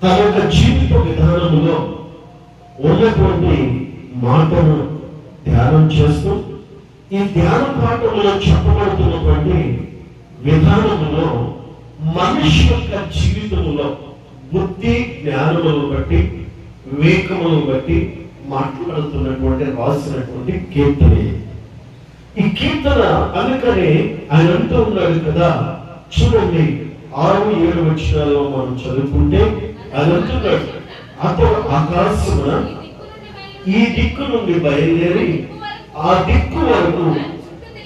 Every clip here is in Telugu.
తన యొక్క జీవిత విధానంలో ఉన్నటువంటి మాటను ధ్యానం చేస్తూ ఈ ధ్యాన పాఠంలో చెప్పబడుతున్నటువంటి విధానంలో మనిషి యొక్క జీవితంలో బుద్ధి జ్ఞానములను బట్టి వివేకములను బట్టి మాట్లాడుతున్నటువంటి రాసినటువంటి కీర్తన. ఈ కీర్తన అందుకనే ఆయన అంటూ ఉన్నాడు కదా, చూడండి 6-7 వచనాల్లో మనం చదువుకుంటే ఆయన అంటున్నాడు, అతడు ఆకాశమున ఈ దిక్కు నుండి బయలుదేరి ఆ దిక్కు వరకు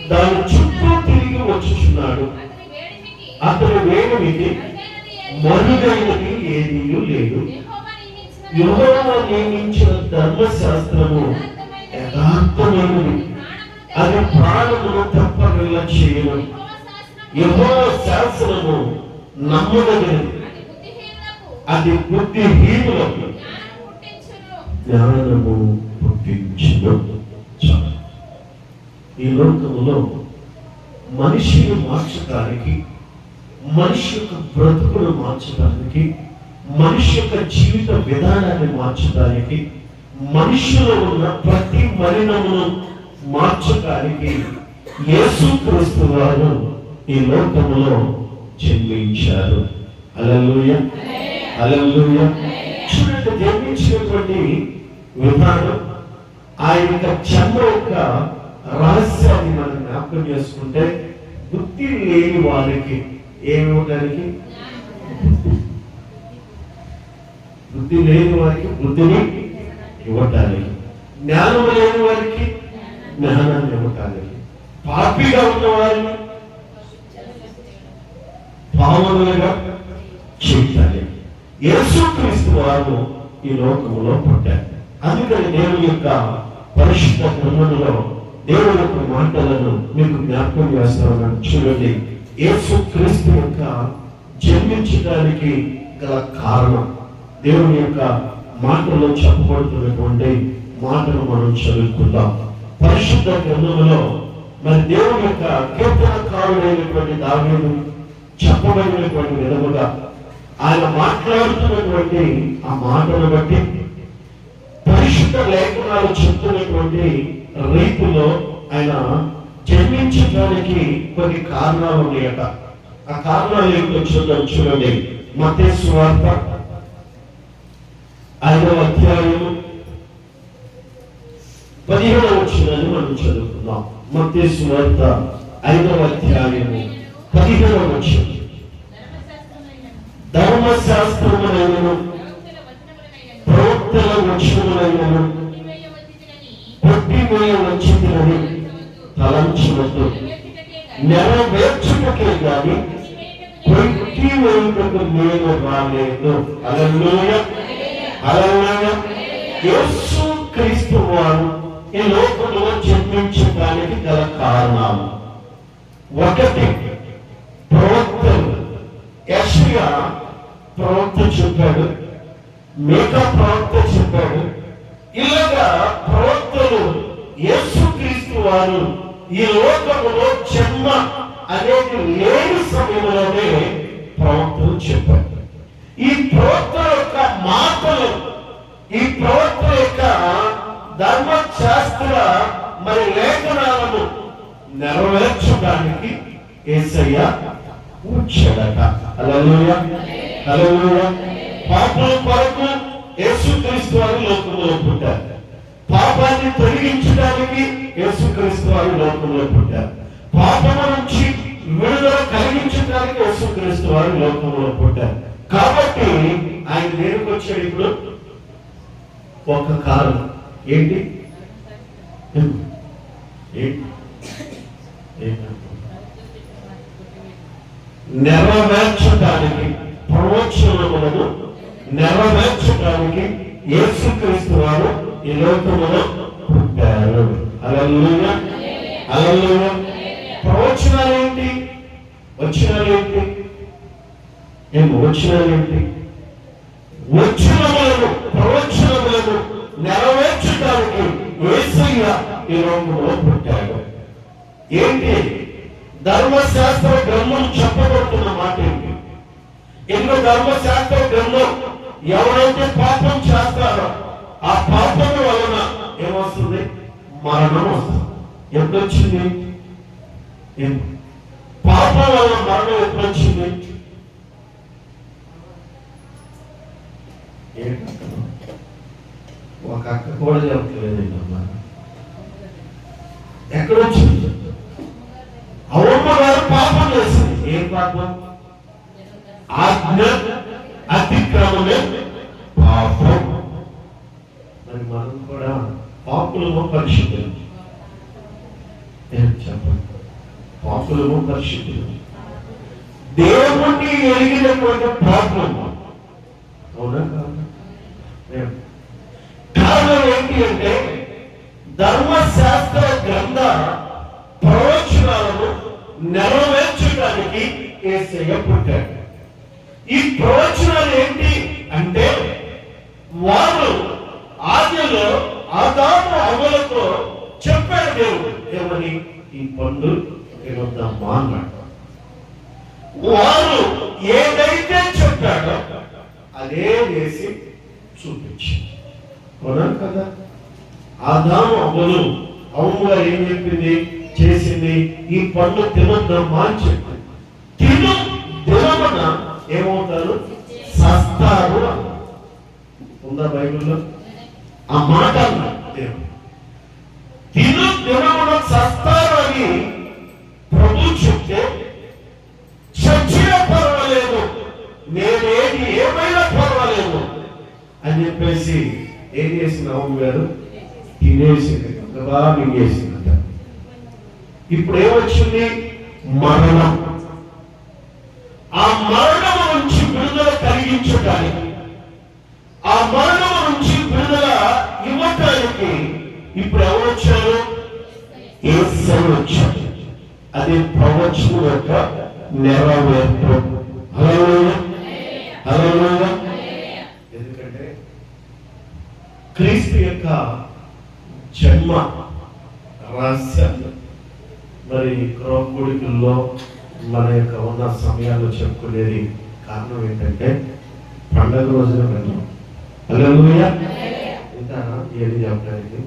దాని చుట్టూ తిరిగి వచ్చుచున్నాడు. అతని వేడిమికి మరుగైనది ఏదీ లేదు. యెహోవా నియమించిన ధర్మశాస్త్రము యథార్థమైనది, అది ప్రాణమును తప్పనిల్ల చేయను. యెహోవా శాసనము నమ్మదగినది, అది బుద్ధిహీనులకు జ్ఞానము పుట్టించును. ఈ లోకములో మనిషిని మార్చడానికి, మనిషి యొక్క బ్రతుకును మార్చడానికి, మనిషి యొక్క జీవిత విధానాన్ని మార్చడానికి, మనిషిలో ఉన్న ప్రతి మలినమును మార్చడానికి యేసుక్రీస్తు వారు ఈ లోకములో జన్మించారు. హల్లెలూయా, హల్లెలూయా. చూడండి, జన్మించినటువంటి విధానం, ఆయన యొక్క జన్మ యొక్క రహస్యాన్ని మనం జ్ఞాపకం చేసుకుంటే, బుద్ధి లేని వారికి ఏమివ్వడానికి, బుద్ధి లేని వారికి బుద్ధిని ఇవ్వటానికి, జ్ఞానం లేని వారికి జ్ఞానాన్ని ఇవ్వటానికి, పాపిగా ఉన్న వారిని పావనులుగా చేయటానికి యేసుక్రీస్తు వారు ఈ లోకములో పుట్టారు. అందుకని దేవుని యొక్క పరిశుద్ధ గ్రంథములో దేవుని యొక్క మాటలను మీకు జ్ఞాపకం చేస్తా ఉన్నాను. చూడండి, యేసుక్రీస్తు యొక్క జన్మించడానికి గల కారణం దేవుని యొక్క మాటలో చెప్పబడుతున్నటువంటి మాటను మనం చదువుకుందాం. పరిశుద్ధ గ్రంథములో మరి దేవుని యొక్క కీర్తనకారుడైనటువంటి దావీదు చెప్పబడినటువంటి విధముగా ఆయన మాట్లాడుతున్నటువంటి ఆ మాటను బట్టి పరిశుద్ధ లేఖనాలు చెప్తున్నటువంటి రీతిలో ఆయన జన్మించడానికి కొన్ని కారణాలు ఉన్నాయట. ఆ కారణాలు ఏంటో చూడండి. మత్తయి సువార్త 5వ అధ్యాయము 15వ వచనాన్ని మనం చదువుకుందాం. మత్తయి సువార్త 5వ అధ్యాయము 15వ వచనం. ధర్మశాస్త్రములైనను ప్రవక్తల వచనములైనను కొట్టివేయవచ్చునని తలంచవద్దు, నెరవేర్చుటకే గాని కొట్టివేయుటకు నేను రాలేదు. హల్లెలూయా, హల్లెలూయా. యేసుక్రీస్తు వారు ఈ లోకంలో జన్మించడానికి గల కారణాలు, ఒకటి ప్రవక్తలు. యెషయా ప్రవక్త చెప్పాడు, మీకా ప్రవక్త చెప్పాడు. ఇలాగా ప్రవక్తలు యేసుక్రీస్తు వారు ఈ లోకములో జన్మ అనేది లేని సమయంలోనే ప్రవక్తలు చెప్పారు. ఈ ప్రవక్తల యొక్క మాటలు, ఈ ప్రవక్తల యొక్క ధర్మశాస్త్ర మరి లేఖనాలను నెరవేర్చడానికి యేసయ్య వచ్చాడట. హల్లెలూయా, హల్లెలూయా. పాపల కొరకు యేసుక్రీస్తు వారు లోకంలో పుట్టారు. పాపాన్ని తొలగించడానికి యేసుక్రీస్తు వారు లోకంలో పుట్టారు. పాపము నుంచి విడుదల కలిగించడానికి యేసుక్రీస్తు వారు లోకంలో పుట్టారు. కాబట్టి ఆయన దేనికి వచ్చాడు? ఇప్పుడు ఒక కారణం ఏంటి? నెరవేర్చడానికి, ప్రవచనములను నెరవేర్చడానికి యేసుక్రీస్తు వారు ఈ లోకములో పుట్టారు. హల్లెలూయా, హల్లెలూయా. ప్రవచనాలు ఏంటి? వచనాలు ఏంటి? వచనాలు ఏంటి? వచనములను, ప్రవచనములను నెరవేర్చడానికి యేసయ్య ఈ లోకములో పుట్టాడు. ఏంటి? ధర్మశాస్త్ర గ్రంథం చెప్పబడుతున్న మాట ఏంటి? ఇంకో ధర్మశాస్త్ర గ్రంథం ఎవరైతే పాపం చేస్తారో ఆ పాపం వలన ఏమొస్తుంది? మరణం వస్తుంది. ఎప్పుడొచ్చింది? పాపం వలన మరణం ఎప్పుడొచ్చింది? ఒక అక్క కూడా చెప్పలేదండి అమ్మా. ఎక్కడొచ్చింది? అవ్వమ్మ గారు పాపం చేసింది. ఏం పాపం? ఆజ్ఞ అతిక్రమమే పాపం. మరి మనం కూడా పాపులము పరిశుద్ధులు. చెప్పండి, పాపులము పరిశుద్ధులు. దేవుణ్ణి ఎరిగినటువంటి పాపం. అవునా కాదు? కారణం ఏంటి అంటే ధర్మశాస్త్ర గ్రంథ ప్రవచనాలను నెరవేర్చడానికి యేసయ్య పుట్టాడు. ఈ ప్రవచనాలు ఏంటి అంటే వారు ఆదిలో ఆదాము అవ్వలతో చెప్పాడు దేవుడు. ఏమని? ఈ పండు తినొద్దామా అన్నాడు. వారు ఏదైతే చెప్పాడో అదే వేసి చూపించింది. అవునా కదా? ఆదాము అవ్వలు అవ్వ ఏం చెప్పింది? చేసింది. ఈ పండు తినొద్దామా అని చెప్పింది. తిను దినమున ఏమవుతారు? సస్తారు. ఉందా బైబిల్లో ఆ మాట? తిను దినమున సస్తారు అని ప్రభు చెప్తే చచ్చినా పర్వాలేదు, నేనేది ఏమైనా పర్వాలేదు అని చెప్పేసి ఏం చేసిన అమ్మ గారు? తినేసింది. బాగా మింగేసిందంట. ఇప్పుడు ఏమొచ్చింది? మరణం. ఆ మరణం నుంచి విడుదల కలిగించడానికి, ఆ మరణం నుంచి విడుదల ఇవ్వటానికి ఇప్పుడు ఎవరు వచ్చారు? యేసయ్య వచ్చాడు. అది ప్రవచనం యొక్క నెరవేర్పు. హల్లెలూయా, హల్లెలూయా. ఎందుకంటే క్రీస్తు యొక్క జన్మ రహస్యం మరి క్రోగుడికల్లో మన యొక్క ఉన్న సమయాల్లో చెప్పుకునేది కారణం ఏంటంటే పండగ రోజున వెళ్ళాం. హల్లెలూయా. ఇంకా ఏది చెప్పడానికి?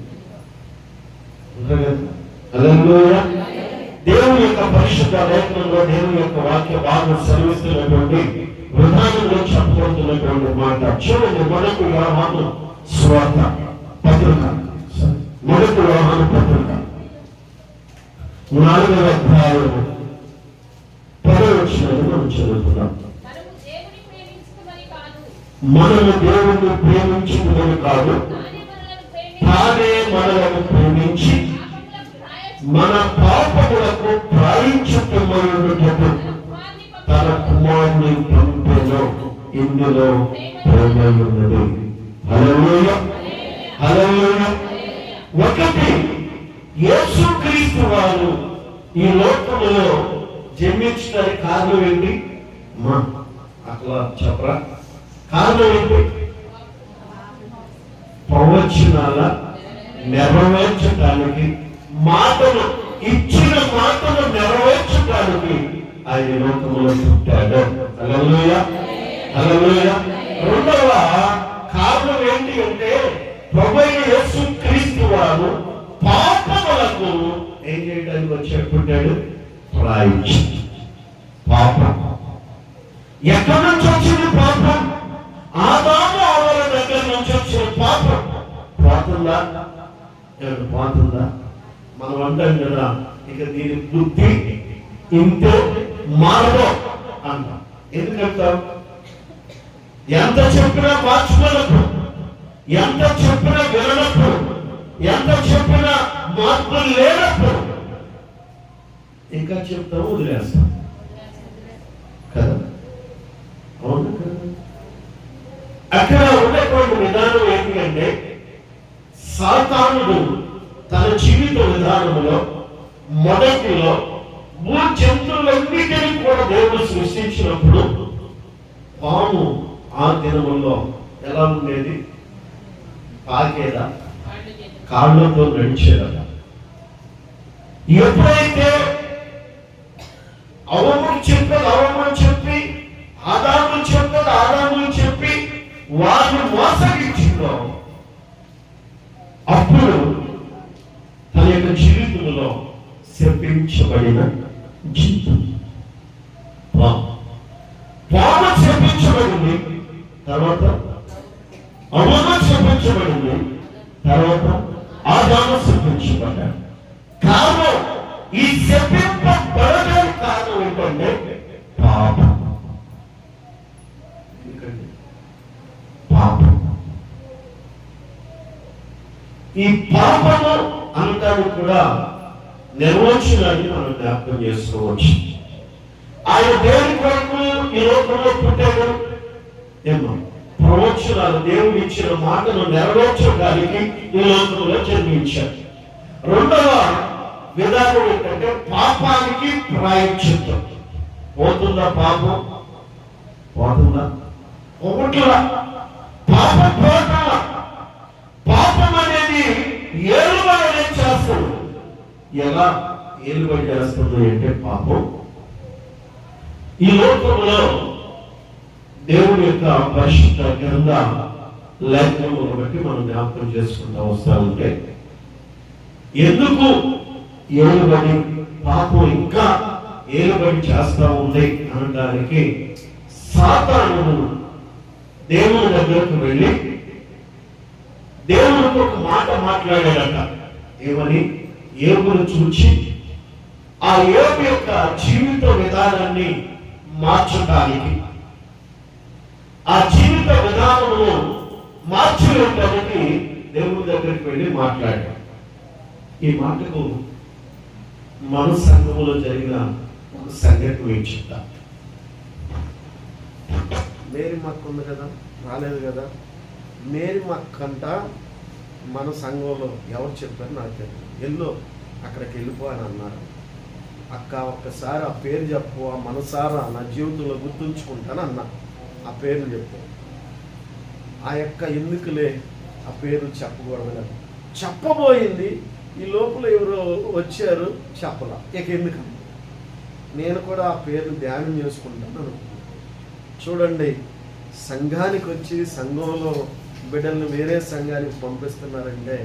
హల్లెలూయా. దేవుని యొక్క పరిశుద్ధ లేఖనంలో దేవుని యొక్క వాక్య భాగం సెలవిస్తున్నటువంటి విధానంలో చెప్పబడుతున్నటువంటి మాట చూడండి. మొదటి యోహాను సువార్త పత్రిక, మొదటి యోహాను పత్రిక 4వ అధ్యాయము 10వ వచనాన్ని మనం చదువుతున్నాం. మనము దేవుణ్ణి ప్రేమించుకుని కాదు, తానే మనలను ప్రేమించి మన పాపములకు ప్రాయశ్చిత్తమయుటకు తన కుమారుని పంపెను. ఇందులో ప్రేమ ఉన్నది. హల్లెలూయా, హల్లెలూయా. ఒకటి, యేసుక్రీస్తు వారు ఈ లోకములో జన్మించడానికి కారణం ఏంటి? అట్లా చెప్పరా? కారణం ఏంటి? ప్రవచనాల నెరవేర్చడానికి, మాటలు ఇచ్చిన మాటలు నెరవేర్చడానికి ఆయన లోకములో పుట్టాడు. హల్లెలూయా, హల్లెలూయా. రెండవ కారణం ఏంటి అంటే ప్రభువైన యేసుక్రీస్తు వారు పాపములకు ఏం చేయడానికి వచ్చి పుట్టాడు? ప్రాయశ్చిత్తం. పాపం ఎక్కడి నుంచి వచ్చింది? పాపం ఆదాము అవ్వల దగ్గర నుంచి వచ్చిన పాపం. పోతుందా? పోతుందా? మనం అంటాం కదా, ఇక దీని బుద్ధి ఇంతే మారదు అంటాం. ఎందుకంటాం? ఎంత చెప్పినా మార్చుకోనప్పుడు, ఎంత చెప్పినా విననప్పుడు, ఎంత చెప్పినా మార్పు లేనప్పుడు ఇంకా చెప్తాము, వదిలేస్తాం కదా. అవును కదా. అక్కడ ఉన్నటువంటి విధానం ఏంటి అంటే సాతానుడు తన జీవిత విధానంలో మొదటిలో భూ జంతువులన్నిటినీ కూడా దేవుడు సృష్టించినప్పుడు పాము ఆ దినముల్లో ఎలా ఉండేది? పాకేదా? కాళ్ళతో నడిచేదా? ఎప్పుడైతే అవమును చెప్పేది అవమని చెప్పి, ఆదాము చెప్పేది ఆదాము చెప్పి వారిని మోసగించిందో అప్పుడు తన యొక్క జీవితంలో శపించబడిన జీవితం. పాము శపించబడింది, తర్వాత అవ్వ శపించబడింది, తర్వాత ఆదాము శపించబడ్డాడు. కారణం, ఈ శపింపబడడానికి కారణం ఏంటంటే పాపం. పాపం. ఈ పాపము అనటానికి కూడా నిర్వచనాన్ని మనం జ్ఞాపకం చేసుకోవచ్చు. ఆయన దేవుని కొరకు ఈ లోకంలో పుట్టాడు. ఏమో ప్రవచనాలు, దేవుడు ఇచ్చిన మాటను నెరవేర్చడానికి ఈ లోకంలో జన్మించాడు. రెండవ విధానం ఏంటంటే పాపానికి ప్రాయశ్చిత్తం. పోతుందా పాపం? పోతుందా? ఒకట్లా పాపం పోతుందా? పాపం అనేది ఏలుబడి చేస్తుంది. ఎలా ఏలుబడి చేస్తుంది అంటే పాపం ఈ లోకంలో దేవుడి యొక్క పరిశుద్ధ గ్రంథ లేఖనములను బట్టి మనం జ్ఞాపకం చేసుకుంటూ వస్తా ఉంటే, ఎందుకు ఏలుబడి, పాపం ఇంకా ఏలుబడి చేస్తా ఉంది అనడానికి సాతాను దేవుని దగ్గరకు వెళ్ళి దేవుడికి ఒక మాట మాట్లాడాడట. ఏమని? ఏబును చూచి ఆ ఏబు యొక్క జీవిత విధానాన్ని మార్చడానికి, ఆ జీవిత విధానమును మార్చడానికి దేవుడి దగ్గరికి వెళ్ళి మాట్లాడాడు. ఈ మాటకు మన సంఘములో జరిగిన ఒక సంఘటన ఏం చెప్తా. మేరీ మక్క ఉంది కదా, రాలేదు కదా. మేరీ మక్క అంట మన సంఘంలో ఎవరు చెప్పారు నాకు తెలియదు. ఎల్లో అక్కడికి వెళ్ళిపో అని అన్నారు. అక్క ఒక్కసారి ఆ పేరు చెప్పు, ఆ మనసారా నా జీవితంలో గుర్తుంచుకుంటాను అన్నా. ఆ పేరు చెప్పు. ఆ యొక్క ఎందుకులే ఆ పేరు చెప్పకూడదు, చెప్పబోయింది. ఈ లోపల ఎవరో వచ్చారు, చెప్పలా. ఇక ఎందుకు నేను కూడా ఆ పేరు ధ్యానం చేసుకుంటాను అనుకున్నాను. చూడండి, సంఘానికి వచ్చి సంఘంలో బిడ్డల్ని వేరే సంఘానికి పంపిస్తున్నారంటే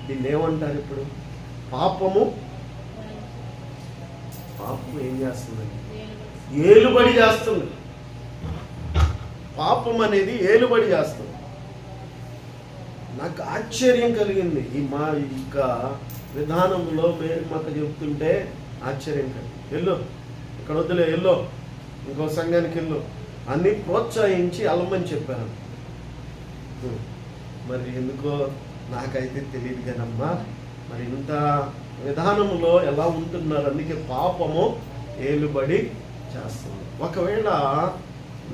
దీన్ని ఏమంటారు? ఇప్పుడు పాపము. పాపం ఏం చేస్తుందండి? ఏలుబడి చేస్తుంది. పాపం అనేది ఏలుబడి చేస్తుంది. నాకు ఆశ్చర్యం కలిగింది ఈ మా ఇంకా విధానంలో. మేరీ మక్క చెప్తుంటే ఆశ్చర్యం కలిగింది. వెళ్ళు, ఇక్కడ వద్దులే, వెళ్ళు, ఇంకో సంఘానికి వెళ్ళు అన్ని ప్రోత్సహించి వెళ్ళమని చెప్పాను. మరి ఎందుకో నాకైతే తెలియదు కానమ్మా, మరి ఇంత విధానంలో ఎలా ఉంటున్నారు? అందుకే పాపము ఏలుబడి చేస్తుంది. ఒకవేళ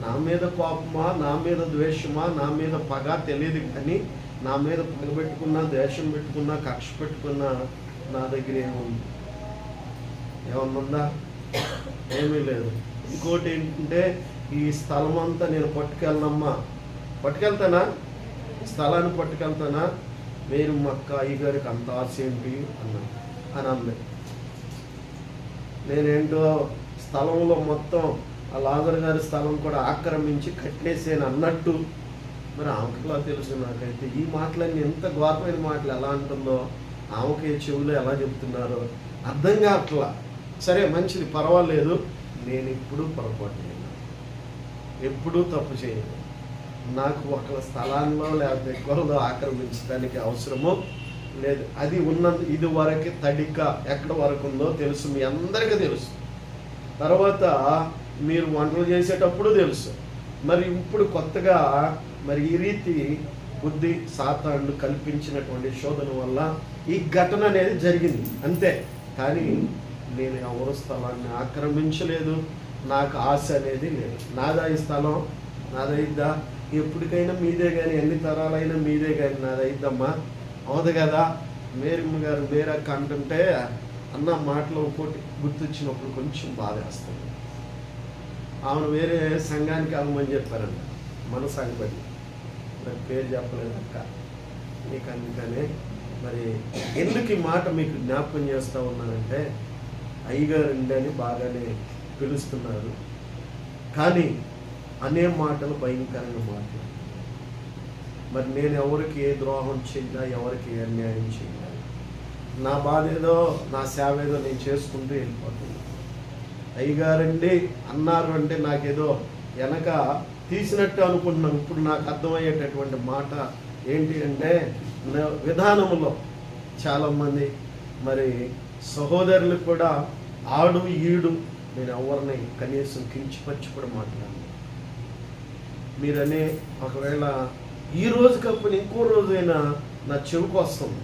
నా మీద కోపమా, నా మీద ద్వేషమా, నా మీద పగ తెలియదు కానీ నా మీద పగ పెట్టుకున్నా, ద్వేషం పెట్టుకున్నా, కక్ష పెట్టుకున్నా నా దగ్గర ఏముంది? ఏమన్నా? ఏమీ లేదు. ఇంకోటి ఏంటంటే, ఈ స్థలం అంతా నేను పట్టుకెళ్ళనమ్మా. పట్టుకెళ్తానా? స్థలాన్ని పట్టుకెళ్తానా? మీరు మక్క అయ్యగారికి అంత ఆశ ఏంటి అన్నా అని అంది. నేనేంటో స్థలంలో మొత్తం ఆ లాజర్ గారి స్థలం కూడా ఆక్రమించి కట్టేసాను అన్నట్టు. మరి ఆమెకులా తెలుసు. నాకైతే ఈ మాటలన్నీ ఎంత ఘోరమైన మాటలు ఎలా అంటుందో, ఆమెకి చెవులో ఎలా చెప్తున్నారో అర్థం కావట్లా. సరే, మంచిది, పర్వాలేదు. నేను ఎప్పుడూ పొరపాటు చేయను, ఎప్పుడూ తప్పు చేయను. నాకు ఒక స్థలాల్లో లేకపోతే ఎక్కువలో ఆక్రమించడానికి అవసరము లేదు. అది ఉన్నంత ఇది వరకు తడిక ఎక్కడ వరకు ఉందో తెలుసు, మీ అందరికీ తెలుసు. తర్వాత మీరు వంటలు చేసేటప్పుడు తెలుసు. మరి ఇప్పుడు కొత్తగా మరి ఈ రీతి బుద్ధి సాతాను కల్పించినటువంటి శోధన వల్ల ఈ ఘటన అనేది జరిగింది అంతే. కానీ నేను ఎవరు స్థలాన్ని ఆక్రమించలేదు, నాకు ఆశ అనేది లేదు. నాదా ఈ స్థలం, నాదైద్దా? ఎప్పటికైనా మీదే కానీ, ఎన్ని తరాలైనా మీదే కానీ నాదైద్దమ్మా. అవుదు కదా? మేరమ్మ గారు మేరక్క అంటుంటే అన్న మాటలో ఇంకోటి గుర్తొచ్చినప్పుడు కొంచెం బాధ వేస్తుంది. ఆమెను వేరే సంఘానికి వెళ్ళమని చెప్పారంట, మన సంఘపతి. మరి పేరు చెప్పలేదు అక్క మీకు. అందుకనే మరి ఎందుకు ఈ మాట మీకు జ్ఞాపకం చేస్తూ ఉన్నానంటే, అయ్యగారు అని బాగానే పిలుస్తున్నారు కానీ అనే మాటలు భయంకరంగా మాట్లాడు. మరి నేను ఎవరికి ఏ ద్రోహం చేయాలా, ఎవరికి ఏ అన్యాయం చేయాలి? నా బాధ ఏదో, నా సేవ ఏదో నేను చేసుకుంటూ వెళ్ళిపోతుంది. అయ్యగారండి అన్నారు అంటే నాకేదో వెనక తీసినట్టు అనుకుంటున్నాను. ఇప్పుడు నాకు అర్థమయ్యేటటువంటి మాట ఏంటి అంటే, విధానంలో చాలామంది మరి సహోదరులు కూడా ఆడు ఈడు నేను ఎవరిని కనీసం కించిపచ్చి కూడా మాట్లాడను. మీరనే ఒకవేళ ఈ రోజు కాకపోతే ఇంకో రోజైనా నా చెవికి వస్తుంది.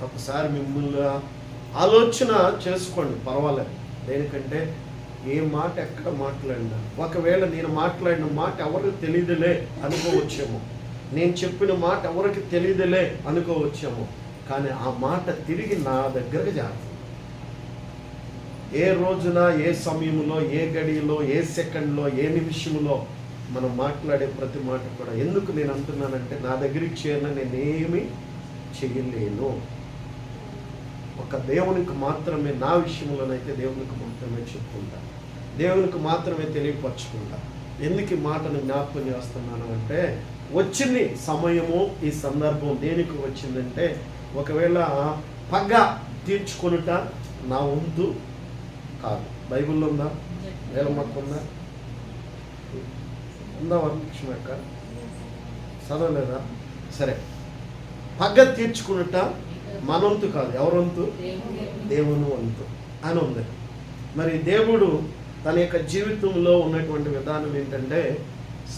ఒకసారి మిమ్మల్ని ఆలోచన చేసుకోండి, పర్వాలేదు. దేనికంటే ఏ మాట ఎక్కడ మాట్లాడినా, ఒకవేళ నేను మాట్లాడిన మాట ఎవరికి తెలియదులే అనుకోవచ్చేమో, నేను చెప్పిన మాట ఎవరికి తెలియదులే అనుకోవచ్చేమో, కానీ ఆ మాట తిరిగి నా దగ్గరకు చేరుతుంది. ఏ రోజున, ఏ సమయంలో, ఏ గడియలో, ఏ సెకండ్లో, ఏ నిమిషంలో మనం మాట్లాడే ప్రతి మాట కూడా ఎందుకు నేను అంటున్నానంటే, నా దగ్గరికి చేరిన నేనేమి చెయ్యలేను. ఒక దేవునికి మాత్రమే, నా విషయంలోనైతే దేవునికి మాత్రమే చెప్పుకుంటా, దేవునికి మాత్రమే తెలియపరచుకుంటా. ఎందుకు ఈ మాటను జ్ఞాపకం చేస్తున్నాను అంటే, వచ్చింది సమయము, ఈ సందర్భం దేనికి వచ్చిందంటే, ఒకవేళ పగ తీర్చుకొనుట నా వంతు కాదు. బైబిల్లో ఉందా? వేలమ్మకు ఉందా? ఉందా? వరలక్ష్మి అక్క చదవలేదా? సరే, పగ తీర్చుకున్నట మన వంతు కాదు. ఎవరి వంతు? దేవుని వంతు అని ఉంది. మరి దేవుడు తన యొక్క జీవితంలో ఉన్నటువంటి విధానం ఏంటంటే,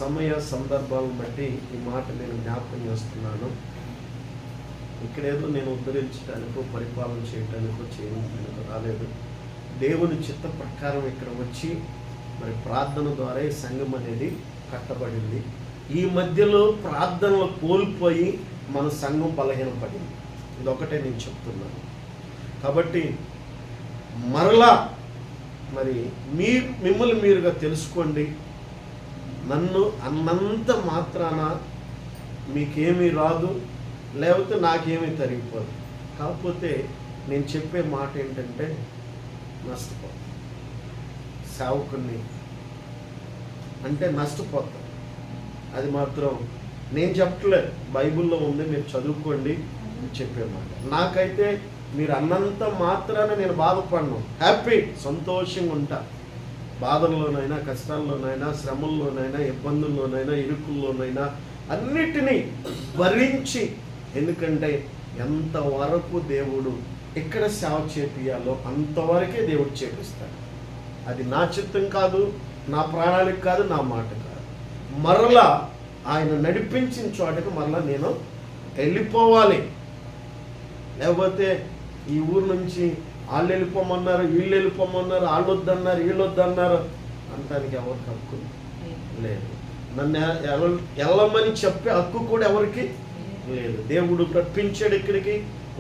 సమయ సందర్భాలను బట్టి ఈ మాట నేను జ్ఞాపకం చేస్తున్నాను. ఇక్కడేదో నేను ఉద్ధరించడానికో, పరిపాలన చేయడానికో, చేయడానికో రాలేదు. దేవుని చిత్త ప్రకారం ఇక్కడ వచ్చి మరి ప్రార్థన ద్వారా ఈ సంఘం అనేది కట్టబడింది. ఈ మధ్యలో ప్రార్థనలు కోల్పోయి మన సంఘం బలహీనపడింది. ఇదొకటే నేను చెప్తున్నాను. కాబట్టి మరలా మరి మిమ్మల్ని మీరుగా తెలుసుకోండి. నన్ను అన్నంత మాత్రాన మీకేమీ రాదు, లేకపోతే నాకేమీ తరిగిపోదు. కాకపోతే నేను చెప్పే మాట ఏంటంటే, నష్టపోతాం. సేవకుని అంటే నష్టపోతాం. అది మాత్రం నేను చెప్పట్లేదు, బైబిల్లో ఉంది, మీరు చదువుకోండి. చెప్పే మాట నాకైతే మీరు అన్నంత మాత్రాన నేను బాధపడను, హ్యాపీ, సంతోషంగా ఉంటా. బాధల్లోనైనా, కష్టాల్లోనైనా, శ్రమల్లోనైనా, ఇబ్బందుల్లోనైనా, ఇరుకుల్లోనైనా అన్నిటినీ భరించి, ఎందుకంటే ఎంతవరకు దేవుడు ఎక్కడ సేవ చేపియాలో అంతవరకే దేవుడు చేపిస్తాడు. అది నా చిత్తం కాదు, నా ప్రణాళిక కాదు, నా మాట కాదు. మరలా ఆయన నడిపించిన చోటకి మరలా నేను వెళ్ళిపోవాలి. లేకపోతే ఈ ఊరు నుంచి వాళ్ళు వెళ్ళిపోమన్నారు, వీళ్ళు వెళ్ళిపోమన్నారు, వాళ్ళు వద్దన్నారు, వీళ్ళు వద్దన్నారు అంటానికి ఎవరికి హక్కు లేదు. నన్ను వెళ్ళమని చెప్పే హక్కు కూడా ఎవరికి లేదు. దేవుడు రప్పించాడు, ఇక్కడికి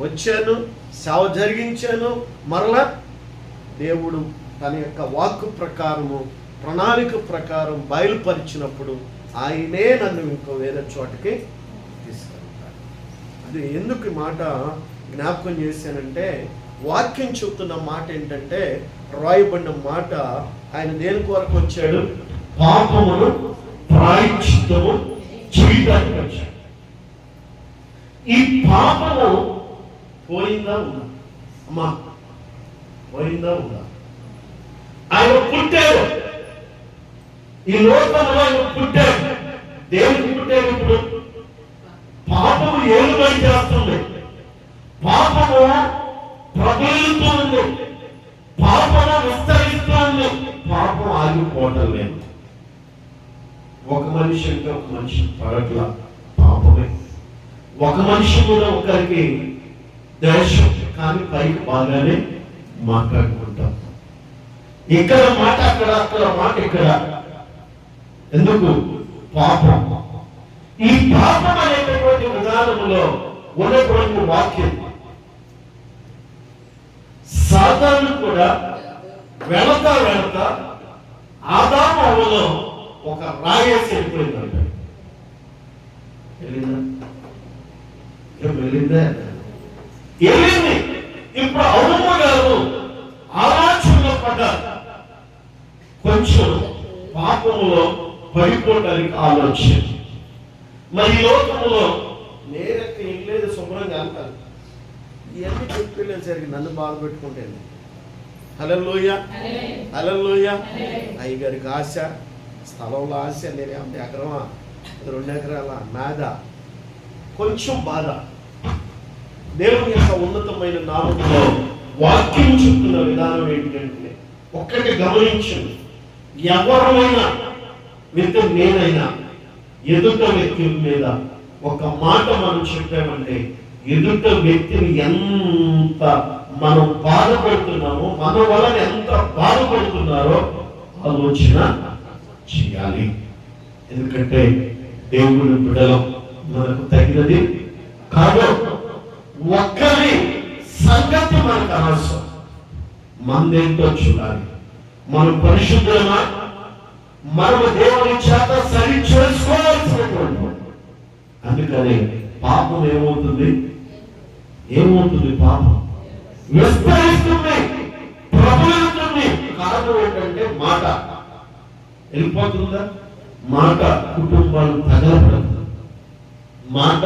వచ్చాను, సేవ జరిగించాను. మరలా దేవుడు తన యొక్క వాక్కు ప్రకారము, ప్రణాళిక ప్రకారం బయలుపరిచినప్పుడు ఆయనే నన్ను ఇంకో వేరే చోటకి తీసుకెళ్తాడు. అది ఎందుకు మాట జ్ఞాపకం చేశానంటే, వాక్యం చెబుతున్న మాట ఏంటంటే, రాయబడిన మాట, ఆయన దేని కొరకు వచ్చాడు? పాపమును ప్రాయశ్చిత్తము చేయడానికి వచ్చాడు. ఈ పాపము పోయిందా ఉందా? అమ్మా, పోయిందా ఉందా? ఆయన పుట్టాడు, ఈ లోకంలో ఆయన పుట్టాడు. దేవుడికి పుట్టాడు. ఇప్పుడు పాపము ఏలుబడి చేస్తుంది, పాపము ప్రబలుతూ ఉంది, పాపము విస్తరిస్తూ ఉంది, పాపం ఆగిపోవటం లేదు. ఒక మనిషి అంటే ఒక మనిషి పరట్ల పాపమే. ఒక మనిషి కూడా ఒకరికి దేశం, కానీ పైకి బాగానే మాట్లాడుకుంటాం. ఇక్కడ మాట అక్కడ, అక్కడ మాట ఇక్కడ. ఎందుకు? పాపం. ఈ పాపం అనేటటువంటి విధానంలో ఉన్నటువంటి వాక్యం సాతాను కూడా వెళతా వెళతా ఆదాము అవ్వలో ఒక రాయేసి వెళ్ళిపోయిందంట. వెళ్ళిందే వెళ్ళింది. ఇప్పుడు అవ్వ గారు ఆలోచనలో పడ్డారు, కొంచెం పాపంలో పడిపోవడానికి ఆలోచన. మరి ఈ లోకంలో నేనెక్క వెళ్ళలేదు, శుభ్రంగా వెళ్తాను. ఇవన్నీ చెప్పలేసరికి నన్ను బాధ పెట్టుకుంటాను. హల్లెలూయా, హల్లెలూయా. అయ్యగారికి ఆశ, స్థలంలో ఆశ. నేనేమంటే ఎకరమా 2 ఎకరాల నాదా, కొంచెం బాధ. దేవుని యొక్క ఉన్నతమైన నామములో వాక్యం చెప్తున్న విధానం ఏంటంటే, ఒక్కటి గమనించండి. ఎవరైనా వ్యక్తి, నేనైనా ఎదుట వ్యక్తి మీద ఒక మాట మనం చెప్పామంటే ఎదుట వ్యక్తిని ఎంత మనం బాధపడుతున్నామో, మన వలన ఎంత బాధపడుతున్నారో ఆలోచన చేయాలి. ఎందుకంటే దేవుని బిడ్డలం మనకు తగినది కాదు. ఒక్కరి సంగతి మనకు అనవసరం, మందేంటో చూడాలి. మనం పరిశుద్ధమా, మనము దేవుని చేత సరి చేసుకోవాల్సినటువంటి. అందుకని పాపం ఏమవుతుంది? పాపం విస్తరిస్తుంది, ప్రబలుతుంది. కారణం ఏంటంటే మాట. వెళ్ళిపోతుందా మాట? కుటుంబాలు తగలబడుతుంది. మాట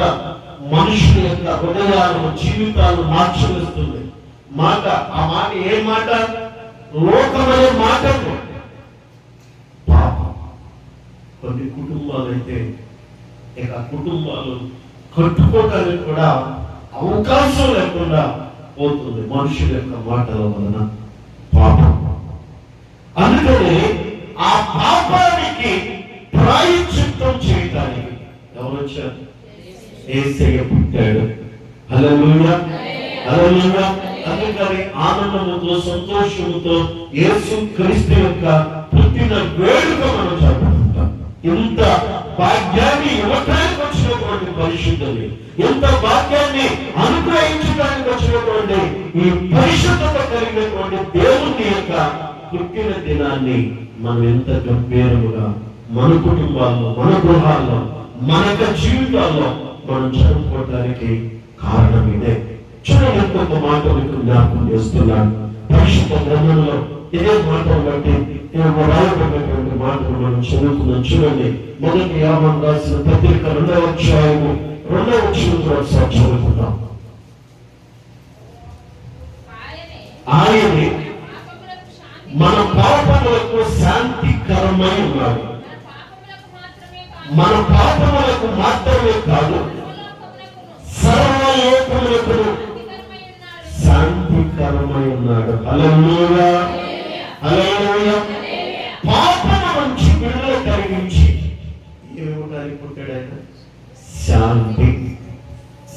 మనుషుల యొక్క హృదయాలను, జీవితాలను మార్చవేస్తుంది. మాట, ఆ మాట ఏ మాట? లోకమనే మాట. పాపం. కొన్ని కుటుంబాలు అయితే ఇక కుటుంబాలు కట్టుకోవడానికి కూడా అవకాశం లేకుండా పోతుంది మనుషుల యొక్క మాటల వలన. పాపం. అందుకని ఆ పాపానికి ప్రాయశ్చిత్తం చేయడానికి ఎవరు వచ్చారు? యేసయ్య పుట్టాడు. హల్లెలూయా, హల్లెలూయా. అందుకని ఆనందముతో, సంతోషముతో యేసు క్రీస్తు యొక్క పుట్టిన వేడుక మనం జరుపుకుంటాం. ఇంత భాగ్యాన్ని ఇవ్వడానికి వచ్చినటువంటి పరిశుద్ధుని, ఇంత భాగ్యాన్ని అనుగ్రహించడానికి వచ్చినటువంటి ఈ పరిశుద్ధత కలిగినటువంటి దేవుని యొక్క పుట్టిన దినాన్ని మనం ఎంత గంభీరముగా మన కుటుంబాల్లో, మన గృహాల్లో, మన జీవితాల్లో మనం జరుపుకోవడానికి కారణం ఇదే. చూడండి, ఇంకొక మాట మీకు జ్ఞాపకం చేస్తున్నాను. పరిశుద్ధ గ్రంథంలో ఇదే మాటను బట్టి రాయబడినటువంటి మాటలు మనం చదువుకున్నాం. చూడండి, మొదటి యోహాను రాసిన పత్రిక 2వ అధ్యాయము 2వ వచనంతో ఒకసారి చదువుకుందాం. ఆయనే మన పాపములకు శాంతికరమై ఉన్నాడు. మన పాపములకు మాత్రమే కాదు, సర్వలోకములకు శాంతికరమై ఉన్నాడు. హల్లెలూయా, హల్లెలూయా. పాపము నుంచి విడుదల కలిగించి ఏమివ్వడానికి పుట్టాడు ఆయన? శాంతి,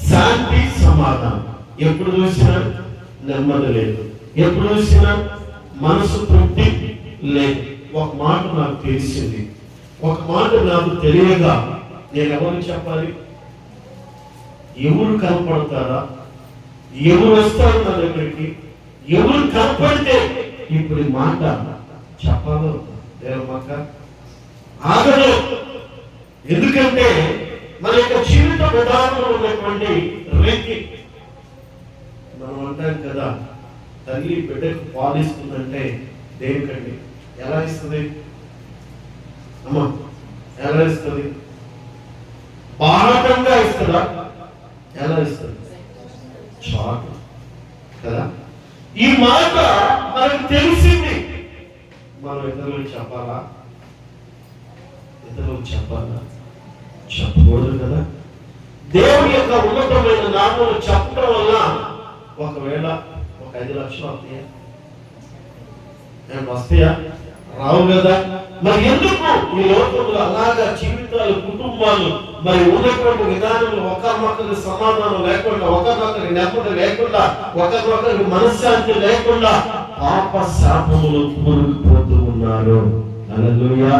శాంతి, సమాధానం. ఎప్పుడు చూసినా నెమ్మది లేదు, ఎప్పుడు చూసినా మనసు తృప్తి లేదు. ఒక మాట నాకు తెలిసింది, ఒక మాట నాకు తెలియగా నేను ఎవరు చెప్పాలి? ఎవరు కనపడతారా? ఎవరు వస్తారు నా దగ్గరికి? ఎవరు కనపడితే ఇప్పుడు ఈ మాట చెప్పాలో దేవమాక ఆగదు. ఎందుకంటే మన యొక్క జీవిత విధానంలో ఉన్నటువంటి రేఖి. మనం అంటాం కదా, తల్లి బిడ్డకు పాలిస్తుందంటే దేనికండి? ఎలా ఇస్తుంది అమ్మా? ఎలా ఇస్తుంది? పాఠంగా ఇస్తుందా? ఎలా ఇస్తుంది? చాటు కదా. ఈ మాట మనకు తెలిసింది. మనం ఇతరులకు చెప్పాలా? ఇతరులకు చెప్పాలా? చెప్పకూడదు కదా. దేవుని యొక్క ఉన్నతమైన నామమును చెప్పడం వల్ల ఒకవేళ 5 లక్షలు వస్తాయా? వస్తాయా? రావు కదా. మరి ఎందుకు ఈ లోకంలో అలాగా జీవితాలు, కుటుంబాలు మరి ఉన్నటువంటి విధానంలో ఒకరినొకరికి సమాధానం లేకుండా, ఒకరినొకరికి నెమ్మది లేకుండా, ఒకరినొకరికి మనశ్శాంతి లేకుండా పాప శాపములు కూరుకుపోతూ ఉన్నారు. హల్లెలూయా,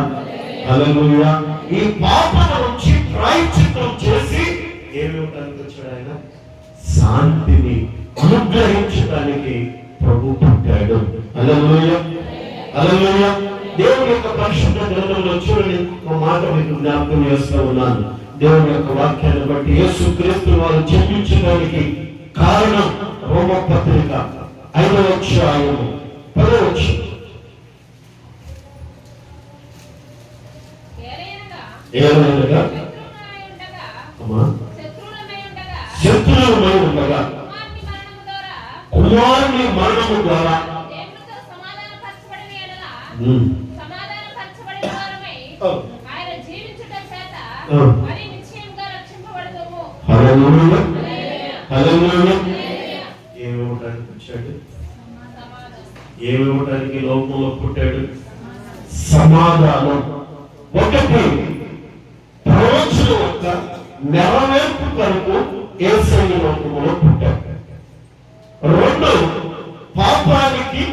హల్లెలూయా. ఈ పాపం నుంచి ప్రాయశ్చిత్తం చేసి ఏమివ్వడానికి వచ్చాడు ఆయన? శాంతిని అనుగ్రహించడానికి ప్రభు పుట్టాడు. హల్లెలూయా, హల్లెలూయా. దేవుని యొక్క పరిశుద్ధ గ్రంథంలో చూడండి, ఒక మాట మీకు జ్ఞాపకం చేస్తూ ఉన్నాను. దేవుని యొక్క వాక్యాన్ని బట్టి యేసు క్రీస్తు వారు జన్మించడానికి కారణం రోమపత్రిక 5వ అధ్యాయము 10వ వచనం. ఏలయనగా అమ్మా శత్రువులమై ఉండగా కుమారుని మరణము ద్వారా దేవునితో సమాధానపరచబడిన ఎడల ఉమ్, సమాధానపరచబడిన వారమై ఆయన జీవించుట చేత మరి నిశ్చయముగా రక్షింపబడతాము. హల్లెలూయా హల్లెలూయా. హల్లెలూయా. హల్లెలూయా. ఏమివ్వటానికి వచ్చాడు? సమాధానం. ఏమివ్వటానికి లోకంలో పుట్టాడు? సమాధానం. ఒకటి ప్రవచన యొక్క నెరవేర్పు కొరకు యేసయ్య లోకంలో పుట్టాడు. రెండు, పాపానికి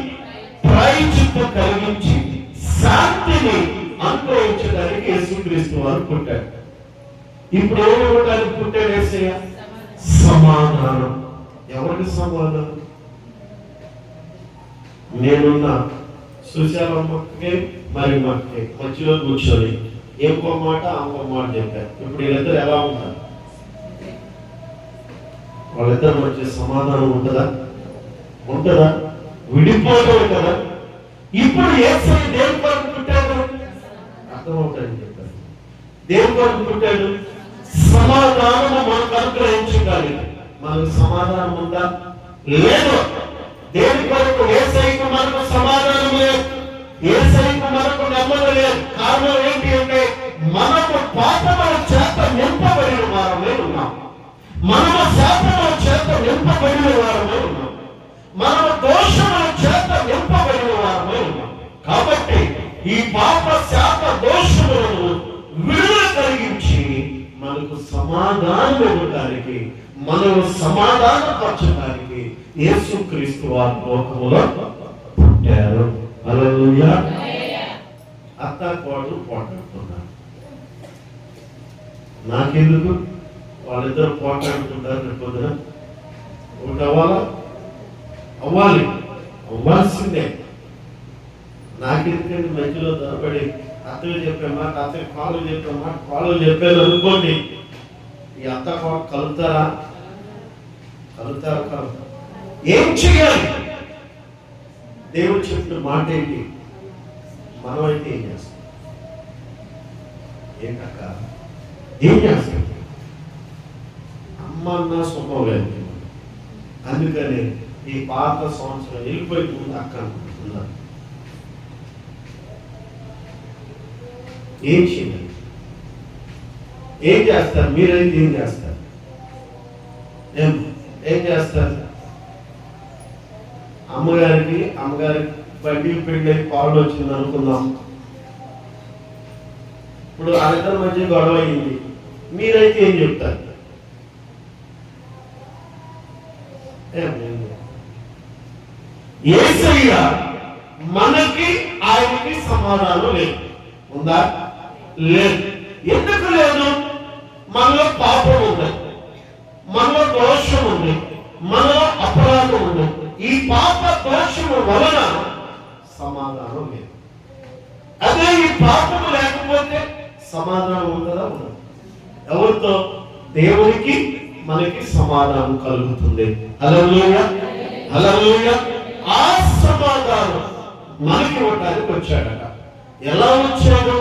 ప్రాయశ్చిత్తం కలిగించి శాంతిని అనుభవించడానికి యేసుక్రీస్తు వారు పుట్టాడు. ఇప్పుడు ఏమి ఇవ్వడానికి పుట్టాడు యేసయ్య? సమాధానం. ఎవరికి సమాధానం? నేనున్న సుశాలమ్మకి మరి మాకి మధ్యలో కూర్చొని ఇంకో మాట ఇంకో మాట చెప్పారు. ఇప్పుడు వీళ్ళిద్దరు ఎలా ఉంటారు? వాళ్ళిద్దరు మధ్య సమాధానం ఉంటుందా? ఉంటుందా? విడిపోతాడు కదా. ఇప్పుడు యేసయ్య దేని కొరకు పుట్టాడు? అర్థమవుతాడని చెప్పారు. దేని కొరకు పుట్టాడు? సమాధానము మనకు అనుగ్రహించడానికి. మనకు సమాధానం ఉందా? లేదు. దేని కొరకు? యేసయ్యకు మనకు సమాధానం లేదు. యేసయ్యకు మనకు నెమ్మది లేదు. కారణం ఏంటి అంటే మనకు పాపముల చేత నింపబడిన వారమే ఉన్నాం. మనము శాపముల చేత నింపబడిన వారమే ఉన్నాం. మనము దోషముల చేత నింపబడిన వారమే ఉన్నాం. కాబట్టి ఈ పాప శాప దోషములను విడుదల కలిగించి మనకు సమాధానం ఇవ్వడానికి, మనము సమాధానపరచడానికి యేసుక్రీస్తు వారి లోకములో పుట్టారు. హల్లెలూయా. అత్త కోడలు పోటాడుతున్నారు. నాకెందుకు? వాళ్ళిద్దరు పోటాడుతుంటారు. రేపు పొద్దున ఒకటి అవ్వాలి, అవ్వాల్సిందే. నాకెందుకంటే మధ్యలో దొరబడి అత్తయ్య చెప్పే మాట అత్తయ్య కాలు చెప్పే మాట కాలు చెప్పారు అనుకోండి. ఈ అత్త కోట కలుతారా? కలుతారు. ఏం చేయాలి? దేవుడు చెప్పిన మాట ఏంటి? మనం అయితే ఏం చేస్తాం? ఏంటక్క ఏం చేస్తాం? అమ్మ అన్న సుఖం లేదు. అందుకని ఈ పాత సంవత్సరం వెళ్ళిపోయి ముందు అక్క అనుకుంటున్నారు. ఏం చేయాలి? ఏం చేస్తారు? మీరైతే ఏం చేస్తారు? ఏం చేస్తారు? అమ్మగారికి బండి పెళ్ళి కాళ్ళు వచ్చింది అనుకుందాం. ఇప్పుడు వాళ్ళిద్దరి మధ్య గొడవ అయింది. మీరైతే ఏం చెప్తారు? యేసయ్య మనకి ఆయనకి సమాధానం లేదు. ఉందా? లేదు. ఎందుకు లేదు? మనలో పాపం ఉంది, మనలో దోషం ఉంది, మనలో అపరాధం ఉంది. ఈ పాప దోషము వలన సమాధానం లేదు. అదే ఈ పాపము లేకపోతే సమాధానం ఉంటుందా? ఉండదు. ఎవరితో? దేవునికి మనకి సమాధానం కలుగుతుంది. హల్లెలూయా. హల్లెలూయా. ఆ సమాధానం మనకి ఇవ్వడానికి వచ్చాడట. ఎలా వచ్చాడు?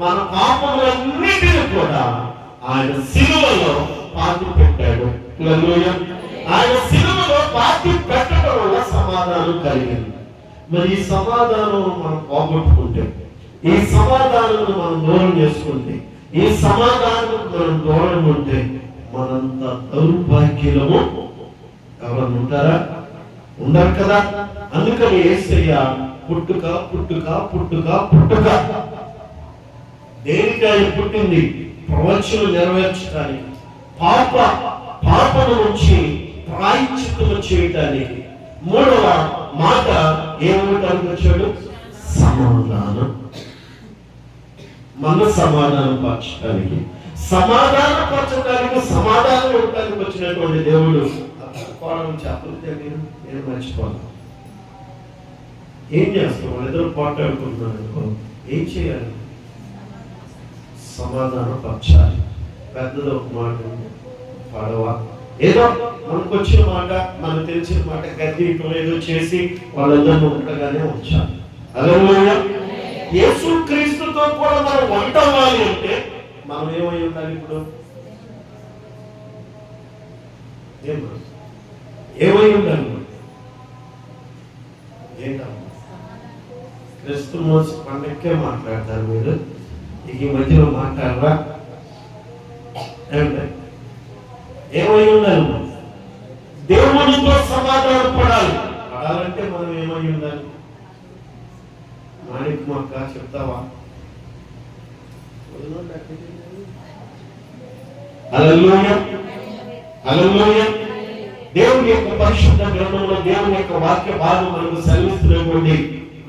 మన పాపములన్నిటిని కూడా ఆయన శిలువలో పాతి పెట్టాడు. హల్లెలూయా. ఆయన శిలువలో పాతి పెట్టడం వల్ల సమాధానం కలిగింది. మరి ఈ సమాధానం మనం పోగొట్టుకుంటే, ఈ సమాధానం మనం దూరం చేసుకుంటే, ఈ సమాధానం మనం దూరం ఉంటే మనంత దౌర్భాగ్యులము ఎవరు ఉంటారా? ఉండరు కదా. అందుకని యేసయ్య పుట్టుక పుట్టుక పుట్టుక పుట్టుక. దేనికి ఆయన పుట్టింది? ప్రవచనం నెరవేర్చడానికి, పాపము నుంచి ప్రాయశ్చిత్తము చేయటానికి. మూడవ మాట ఏమిటానికి వచ్చాడు? సమాధానం. మన సమాధానం పరచడానికి, సమాధానం ఇవ్వడానికి వచ్చినటువంటి దేవుడు చెప్పలేదే. నేను మర్చిపోను. ఏం చేస్తాం? వాళ్ళిద్దరు పోటాడుకుంటున్నారు. ఏం చేయాలి? సమాధానం పరచాలి. పెద్దది ఒక మాట, పడవ ఏదో మనకు వచ్చిన మాట, మనకు తెలిసిన మాట గద్దీయటం ఏదో చేసి వాళ్ళందరినీ ఉండగానే ఉంచాలి. హల్లెలూయా. యేసుక్రీస్తుతో కూడా మనం వంట అవ్వాలి అంటే మనం ఏమై ఉండాలి? ఇప్పుడు ఏమై ఉండాలి? ఏంటమ్మా? క్రిస్మస్ పండగకే మాట్లాడతారు మీరు, ఈ మధ్యలో మాట్లాడరా? ఏమై ఉండాలి? దేవునితో సమాధానం పడాలంటే మనం ఏమై ఉండాలి? మాణిక్ మొక్క చెప్తావా? హల్లెలూయా, హల్లెలూయా. దేవుని యొక్క పరిశుద్ధ గ్రంథంలో దేవుని యొక్క వాక్య భాగం మనకు సెలవిస్తున్నటువంటి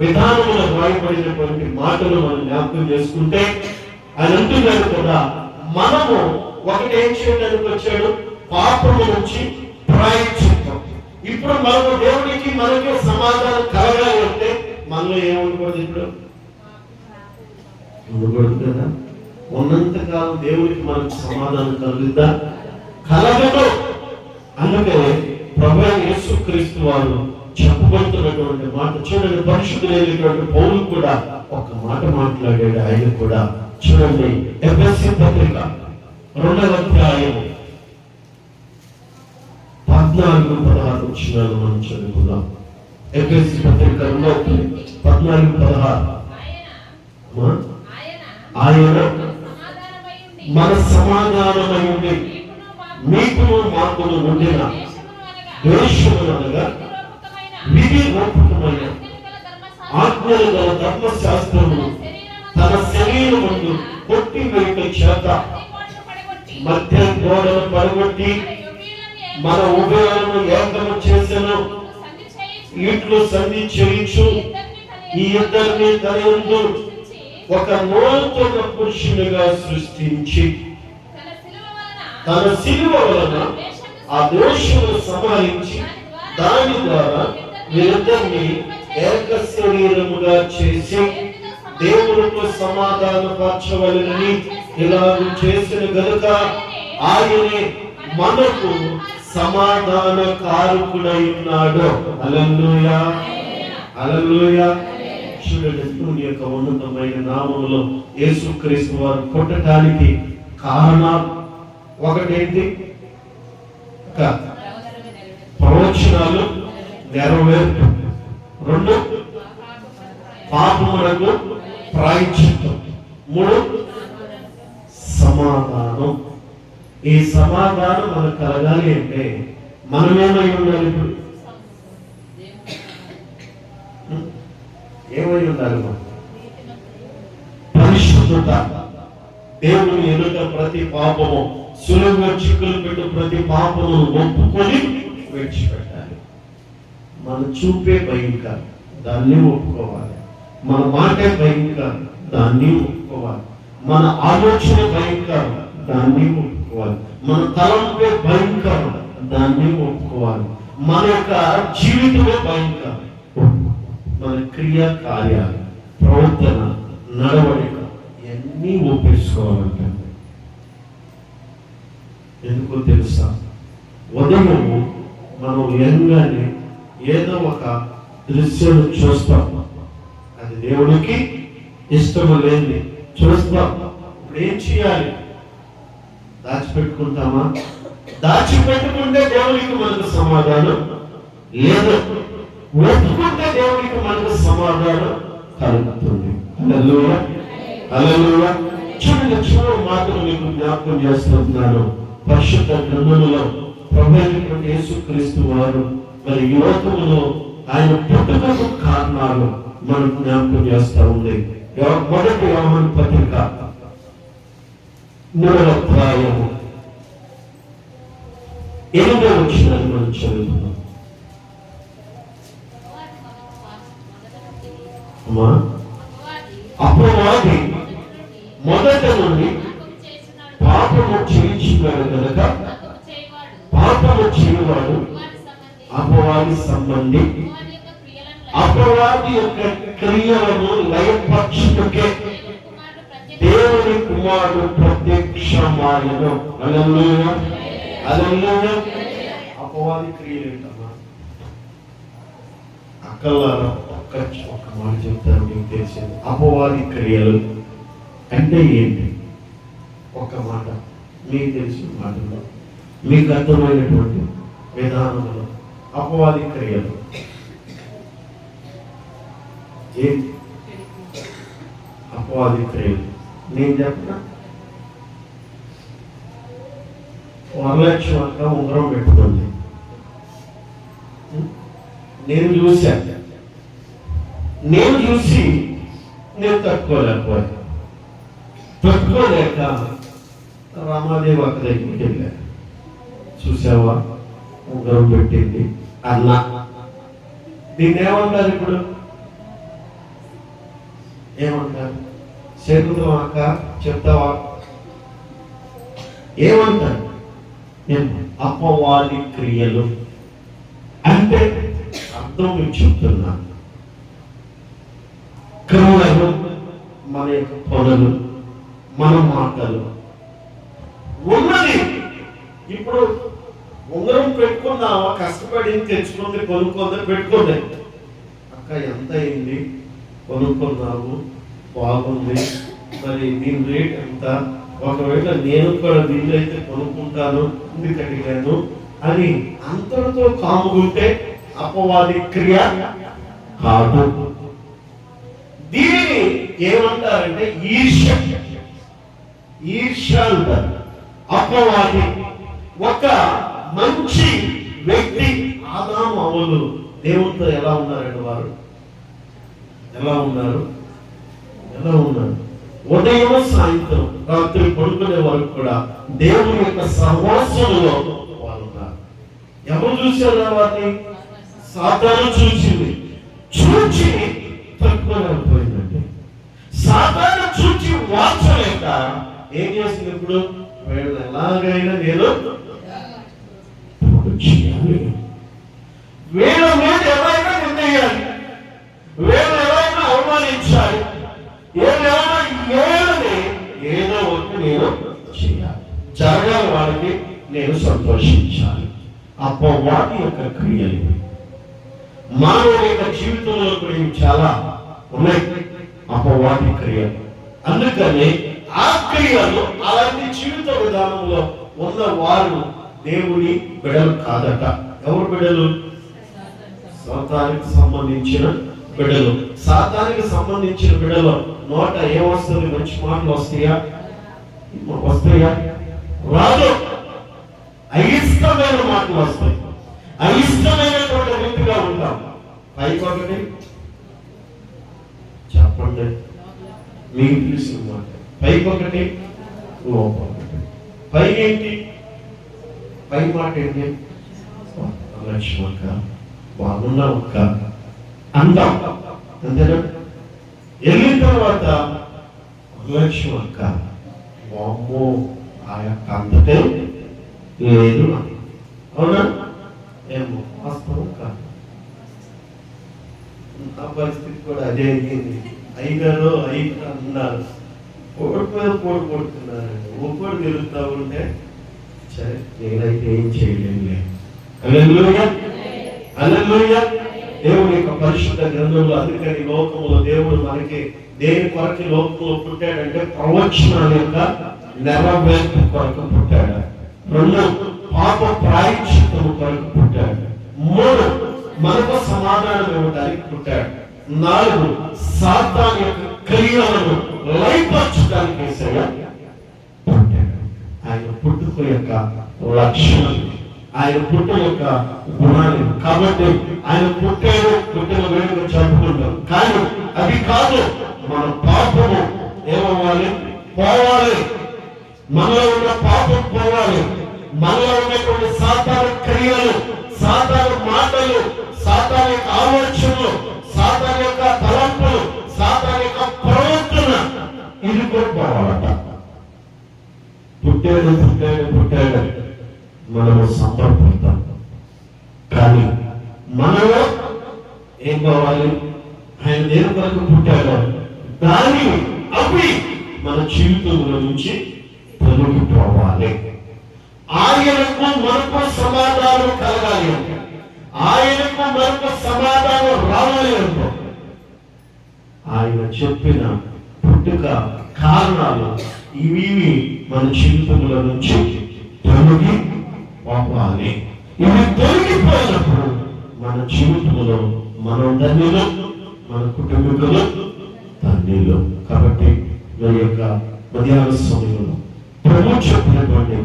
విధానంలో రాయబడినటువంటి మాటలు మనం జ్ఞాపకం చేసుకుంటే ఆయన అంటున్నాడు కదా, మనము ఒకటి ఏం చేయడానికి వచ్చాడు? పాపము నుంచి ప్రాయశ్చిత్తం. ఇప్పుడు మనము దేవునికి మనకి సమాధానం కలగాలి అంటే మనలో ఏమనుకోదు? ఇప్పుడు ఉండకూడదు కదా. ఉన్నంతకాలం దేవునికి మనకు సమాధానం కలుగుద్దా? కలగదు. అందుకే ప్రభువైన యేసుక్రీస్తు వారు చెప్పబడుతున్నటువంటి మాట చూడండి. పరిశుద్ధులైనటువంటి పౌలు కూడా ఒక మాట మాట్లాడాడు. ఆయన కూడా చూడండి, ఎఫెసీ పత్రిక 2వ అధ్యాయం 14-16 వచనాలు మనం చదువుకుందాం. ఎఫెసీ పత్రిక 2:14-16. ఆయన మన సమాధానమై ఉండి మీకును మాకును ఉండిన ద్వేషమును అనగా విధి రూపకమైన ఆజ్ఞలు గల ధర్మశాస్త్రమును తన శరీరమును కొట్టి వేయుట చేత మధ్య గోడను పడగొట్టి మన ఉభయులను ఏకము చేసెను. ఇట్లు సంధి చేయించు ఈ ఇద్దరిని తన యందు ఒక నూతన పురుషునిగా సృష్టించి తన శిలువ వలన ఆ దోషమును సంహరించి దాని ద్వారా వీరిద్దరిని ఏక శరీరముగా చేసి దేవునితో సమాధానపరచవలెనని ఇలాగ చేసిన గనుక ఆయనే మనకు సమాధాన కారకుడై ఉన్నాడు. హల్లెలూయా, హల్లెలూయా. చూడండి, దేవుని యొక్క ఉన్నతమైన నామములో యేసుక్రీస్తు వారు పుట్టడానికి కారణాలు ఒకటేంటి? ప్రవచనాలు నెరవేర్పు. 2 పాపములకు ప్రాయశ్చిత్తం. 3 సమాధానం. ఈ సమాధానం మనకు కలగాలి అంటే మనమేమై ఉండాలి? ఇప్పుడు ఏమై ఉండాలి? పరిశుద్ధత. దేవుని ఎదుట ప్రతి పాపము, సులువుగా చిక్కులు పెట్టు ప్రతి పాపమును ఒప్పుకొని విడిచిపెట్టాలి. మన చూపే భయంకరం, దాన్ని ఒప్పుకోవాలి. మన మాటే భయంకరం, దాన్ని ఒప్పుకోవాలి. మన ఆలోచన భయంకరం, దాన్ని ఒప్పుకోవాలి. మన తలంపే భయంకరం, దాన్ని ఒప్పుకోవాలి. మన యొక్క జీవితమే భయంకరం. మన క్రియ కార్యాలు, ప్రవర్తన, నడవడిక ఇవన్నీ ఒప్పేసుకోవాలంటే ఎందుకో తెలుసా? ఉదయం మనం ఎంగానే ఏదో ఒక దృశ్యం చూస్తాం, అది దేవుడికి ఇష్టము లేని చూస్తాం. ఇప్పుడు ఏం చేయాలి? దాచిపెట్టుకుంటామా? దాచిపెట్టుకుంటే దేవునికి మనకు సమాధానం లేదు. ఒప్పుకుంటే దేవునికి మనకు సమాధానం కలుగుతుంది. హల్లెలూయా, హల్లెలూయా. చూడు మాత్రం మీకు జ్ఞాపకం చేస్తున్నాను. పరిశుద్ధ గ్రంథములో ప్రభువైనటువంటి యేసుక్రీస్తు వారు మరి యువకులలో ఆయన పుట్టుకకు కారణాలు మనకు జ్ఞాపకం చేస్తా ఉంది. మొదటి యోహాను పత్రిక 3వ అధ్యాయము 8వ వచనాన్ని మనం చదువుతున్నాం. అపవాది మొదట నుండి పాపము చేయించున్నాడు కనుక పాపము చేయవాడు అపవాది సంబంధి. అపవాది యొక్క క్రియలను లయపరచుటకే దేవుని కుమారుడు ప్రత్యక్షమాయను. హల్లెలూయా, హల్లెలూయా. అపవాది క్రియలు ఏంటమ్మా? అక్కలారా ఒక మాట చెప్తారు, మీకు తెలిసింది. అపవాది క్రియలు అంటే ఏంటి? ఒక మాట మీకు తెలిసిన మాటలో మీకు అర్థమైనటువంటి విధానములు, అపవాది క్రియలు. ఏంటి అపవాది క్రియలు? నేను చెప్పిన వరలక్ష్మి అక్క ఉంగరం పెట్టుకుంది. నేను చూసి నేను తట్టుకోలేకపోయా. తట్టుకోలేక రామాదేవి అక్క దగ్గరికి వెళ్ళా. చూసావా ఉంగరం పెట్టింది అన్నా. దీన్ని ఏమంటారు ఇప్పుడు? ఏమంటారు? శకుతం అక్క చెప్తావా? ఏమంటారు? అపవాది క్రియలు అంటే అర్థం మీకు చెప్తున్నా. క్రియలు మన యొక్క పనులు, మన మాటలు ఉన్నది. ఇప్పుడు ఉంగరం పెట్టుకున్నావా? కష్టపడి తెచ్చుకుంది, కొనుక్కుంది, పెట్టుకుంది. అక్క ఎంత అయింది? కొనుక్కున్నావు, బాగుంది, మరి దీని రేట్ ఎంత? ఒకవేళ నేను కూడా వీలైతే కొనుక్కుంటాను, ఎందుకు అడిగాను అని అంతటితో కాముకుంటే అపవాది క్రియ కాదు. దీనిని ఏమంటారంటే ఈర్ష్య. ఈర్ష్య అంటారు. అపవాది ఒక మంచి వ్యక్తి ఆదాము అవ్వలు దేవునితో ఎలా ఉన్నారండి? వారు ఎలా ఉన్నారు? ఉదయం సాయంత్రం రాత్రి పడుకునే వరకు కూడా దేవుని యొక్క సహవాసంలో వారు ఉన్నారు. ఎవరు చూశారు వారిని? సాతాను చూసింది. చూచి తట్టుకోలేకపోయిందండి. సాతాను చూచి వార్చలేక ఏం చేసింది? ఇప్పుడు వీళ్ళని ఎలాగైనా నేను చేయాలి, వీళ్ళ మీద ఎవరైనా నిందేయాలి, వీళ్ళు ఎవరైనా అవమానించాలి, ఏదో ఒకటి నేను చేయాలి, జరగాలి, వాళ్ళకి నేను సంతోషించాలి. అపవాది యొక్క క్రియలు మానవుని యొక్క జీవితంలో కూడా చాలా ఉన్నాయి, అపవాది క్రియలు. అందుకని ఆ క్రియలు అలాంటి జీవిత విధానంలో ఉన్న వారు దేవుని బిడ్డలు కాదట. ఎవరు బిడ్డలు? సాతానికి సంబంధించిన బిడ్డలు. సాతానికి సంబంధించిన బిడ్డలు నోట ఏమొస్తుంది? మంచి మాటలు వస్తాయా? రాదు. అయిష్టమైన మాటలు వస్తాయి. అయిష్టమైనటువంటి వ్యక్తిగా ఉంటాం. పైకొకటి చెప్పండి, మీకు తెలిసిన మాట. పైకొకటి, లోపొకటి. పై ఏంటి? పై మాట ఏంటి? లక్ష్మి అక్క బాగున్నావు అక్క అంటాం, అంతేనా? వెళ్ళిన తర్వాత లక్ష్మి అక్క అమ్మో ఆ యొక్క అంతటే లేదు. అవునా? ఏమో వాస్తవం కాదు. ఆ పరిస్థితి కూడా అదే అయింది. అయ్యగారు అన్నారు, పోటు మీద పోటు కొడుతున్నారండి. ఒక్కడు గెలుస్తా ఉంటే సరే నేనైతే ఏం చేయలేనులే. హల్లెలూయా, హల్లెలూయా. దేవుని యొక్క పరిశుద్ధ గ్రంథంలో అందుకని లోకంలో దేవుడు మనకి దేని కొరకు లోకంలో పుట్టాడంటే ప్రవచనాల యొక్క నెరవేర్పు కొరకు పుట్టాడు. 2 పాప ప్రాయశ్చిత్తము కొరకు పుట్టాడు. 3 మనకు సమాధానం ఇవ్వడానికి పుట్టాడు. 4 సాతాను యొక్క క్రియలను లయపరచడానికి పుట్టాడు. ఆయన పుట్టుక యొక్క లక్షణం, ఆయన పుట్టు యొక్క గుణాలు. కాబట్టి ఆయన పుట్టిన వేడుక జరుపుకుంటాం. కానీ అది కాదు, మన పాపము ఏమవ్వాలి? పోవాలి. మనలో ఉన్న పాపం పోవాలి. మనలో ఉన్నటువంటి సాతాను క్రియలు, సాతాను మాటలు, సాతాను యొక్క ఆలోచనలు, సాతాను యొక్క తలంపులు, సాతాను యొక్క ప్రవర్తన ఇది కూడా పోవాలట. పుట్టాడు మనము సంబరపడతాం. కానీ మనలో ఏం కావాలి? ఆయన దేని కొరకు పుట్టాడో దాన్ని అవి మన జీవితంలో నుంచి తొలగిపోవాలి. ఆయనకు మనకు సమాధానం కలగాలి అంటే, ఆయనకు మనకు సమాధానం రావాలి అంటే ఆయన చెప్పిన పుట్టుక కారణాలు ఇవి మన జీవితంలో నుంచి తొలగి పోవాలి. ఇవి తొలగిపోయినప్పుడు మన జీవితంలో మనం ధన్యులు, మన కుటుంబీకులు ధన్యులు. కాబట్టి మన యొక్క మధ్యాహ్న సమయంలో ప్రభు చెప్పినటువంటి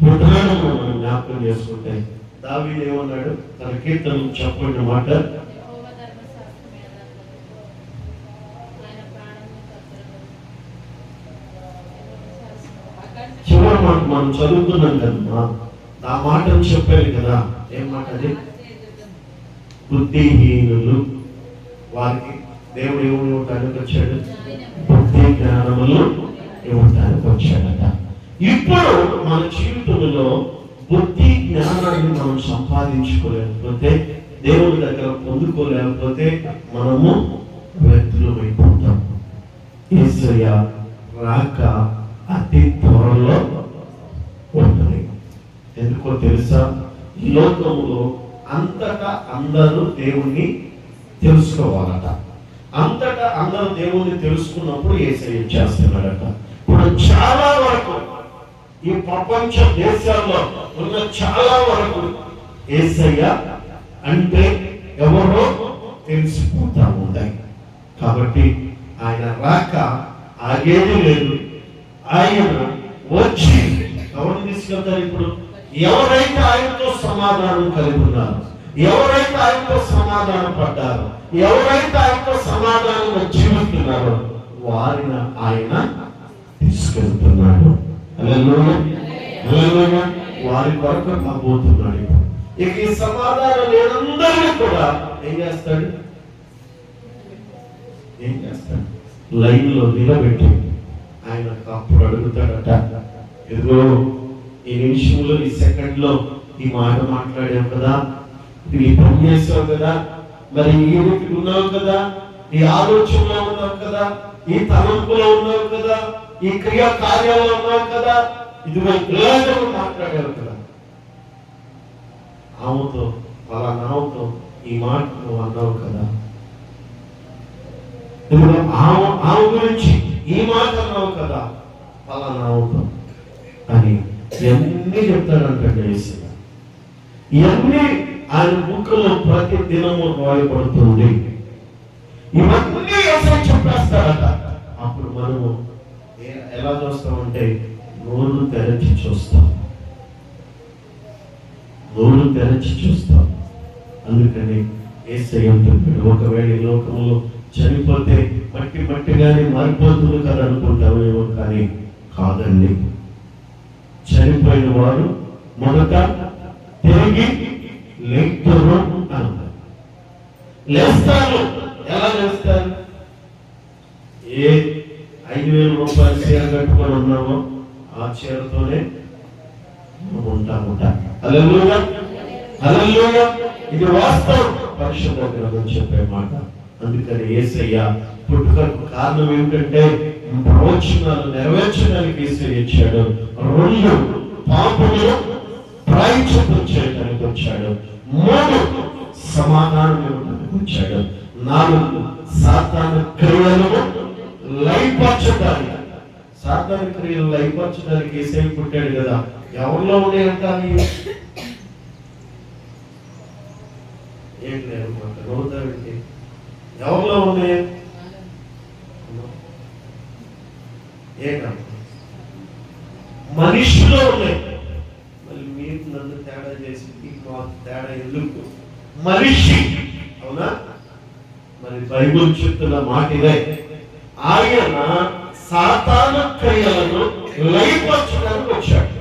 విధానం మనం జ్ఞాపకం చేసుకుంటే దావీదు ఏమన్నాడు? తన కీర్తనలు చెప్పిన మాట, యెహోవా ధర్మశాస్త్రము యథార్థము, ఆయన ప్రాణమును కర్తవ్యము. చివరి మాట మనం చదువుతున్నాం కదా, ఆ మాటను చెప్పారు కదా. ఏం మాట అది? బుద్ధిహీనులు వారికి దేవుడు ఏమి ఇవ్వటానికి వచ్చాడు? బుద్ధి జ్ఞానములు ఇవ్వటానికి వచ్చాడట. ఇప్పుడు మన జీవితంలో బుద్ధి జ్ఞానాన్ని మనం సంపాదించుకోలేకపోతే, దేవుడి దగ్గర పొందుకోలేకపోతే మనము వ్యక్తులమైపోతాం. యేసయ్య రాక అతి త్వరలో ఉంటుంది. ఎందుకో తెలుసా? ఈ లోకములో అంతటా అందరూ దేవుణ్ణి తెలుసుకోవాలట. అంతటా అందరూ దేవుణ్ణి తెలుసుకున్నప్పుడు యేసయ్య చేస్తున్నాడట. ఇప్పుడు చాలా వరకు ఈ ప్రపంచ దేశాల్లో ఉన్న చాలా వరకు యేసయ్య అంటే ఎవరో తెలిసిపోతా ఉన్నాయి. కాబట్టి ఆయన రాక ఆగేది లేదు. ఆయన వచ్చి ఎవరిని తీసుకెళ్తారు? ఇప్పుడు ఎవరైతే ఆయనతో సమాధానం కలిగి ఉన్నారు, ఎవరైతే ఆయనతో సమాధానం పడ్డారో, ఎవరైతే ఆయనతో సమాధానంగా జీవిస్తున్నారో వారిని ఆయన తీసుకెళ్తున్నాడు. హల్లెలూయా, హల్లెలూయా. వారి కొరకు కాబోతున్నాడు. ఇక ఈ సమాధానం లేనందరినీ కూడా ఏం చేస్తాడు? లైన్ లో నిలబెట్టి ఆయన అప్పుడు అడుగుతాడట, ఇదిగో ఈ నిమిషంలో, ఈ సెకండ్ లో ఈ మాట మాట్లాడావు కదా, ఈ పని చేసావు కదా, మరి ఈ రీతికి ఉన్నావు కదా, ఈ ఆలోచనలో ఉన్నావు కదా, ఈ తలంపులో ఉన్నావు కదా, ఈ క్రియా కార్యాల్లో ఉన్నావు కదా, ఇదిగో ఇలాగే మాట్లాడావు కదా, ఆమెతో నావుతో ఈ మాట నువ్వు అన్నావు కదా, ఇదిగో ఆమె గురించి ఈ మాట అన్నావు కదా, నావుతో అని ఇవన్నీ చెప్తాడంటే యేసయ్య. ఇవన్నీ ఆయన బుక్కులో ప్రతి దినము రాయబడుతుంది. ఇవన్నీ యేసయ్య చెప్పేస్తాడట. అప్పుడు మనము ఎలా చూస్తామంటే నోరు తెరచి చూస్తాం, నోరు తెరచి చూస్తాం. అందుకని యేసయ్య అంటున్నాడు, ఒకవేళ ఈ లోకంలో చనిపోతే మట్టిగానే మారిపోతుంది కదా అనుకుంటామేమో, కానీ కాదండి. చనిపోయిన వారు మొదట తిరిగి లేస్తారు అన్నారు. లేస్తారు. ఎలా లేస్తారు? ఏ 5,000 రూపాయల చీర కట్టుకొని ఉన్నామో ఆ చీరతోనే ఉంటాము. హల్లెలూయా, హల్లెలూయా. ఇది వాస్తవం, పరిశుద్ధ గ్రంథం చెప్పే మాట. అందుకని యేసయ్య పుట్టుకకు కారణం ఏమిటంటే ప్రవచనాలు నెరవేర్చడానికి యేసయ్య ఇచ్చాడు. 2 పాపములు ప్రాయశ్చిత్తం చేయడానికి వచ్చాడు. 3 సమాధానం ఇవ్వడానికి వచ్చాడు. 4 సాతాను క్రియలను లయపరచడానికి, సాతాను క్రియలు లయపరచడానికి యేసయ్య పుట్టాడు కదా. ఎవరిలో ఉన్నాయంట? ఏం లేదు మాట నవ్వుతాడండి. ఎవరిలో ఉన్నాయి? మనిషిలో ఉన్నాయి. మళ్ళీ మీరు నన్ను తేడా చేసి మాకు తేడా ఎందుకు? మనిషి, అవునా? మరి బైబిల్ చెప్తున్న మాట ఇదే. ఆయన సాతాను క్రియలను లయపరచడానికి వచ్చాడు.